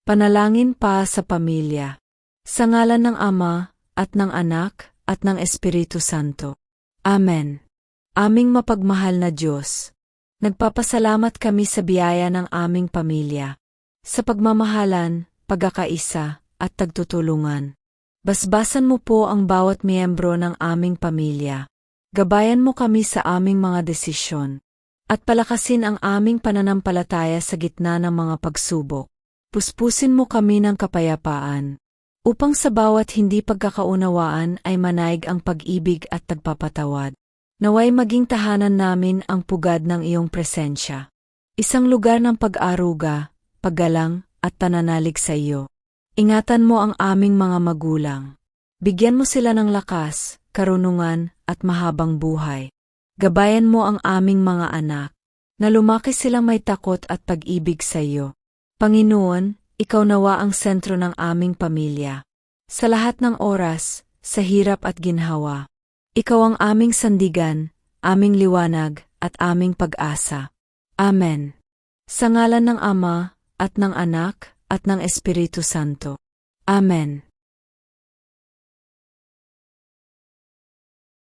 Panalangin pa sa pamilya. Sa ngalan ng Ama, at ng Anak, at ng Espiritu Santo. Amen. Aming mapagmahal na Diyos, nagpapasalamat kami sa biyaya ng aming pamilya, sa pagmamahalan, pagkakaisa, at tagtutulungan. Basbasan mo po ang bawat miyembro ng aming pamilya. Gabayan mo kami sa aming mga desisyon, at palakasin ang aming pananampalataya sa gitna ng mga pagsubok. Puspusin mo kami ng kapayapaan, upang sa bawat hindi pagkakaunawaan ay manaig ang pag-ibig at tagpapatawad. Naway maging tahanan namin ang pugad ng iyong presensya. Isang lugar ng pag-aruga, paggalang, at pananalig sa iyo. Ingatan mo ang aming mga magulang. Bigyan mo sila ng lakas, karunungan, at mahabang buhay. Gabayan mo ang aming mga anak, na lumaki silang may takot at pag-ibig sa iyo. Panginoon, ikaw nawa ang sentro ng aming pamilya. Sa lahat ng oras, sa hirap at ginhawa, ikaw ang aming sandigan, aming liwanag, at aming pag-asa. Amen. Sa ngalan ng Ama, at ng Anak, at ng Espiritu Santo. Amen.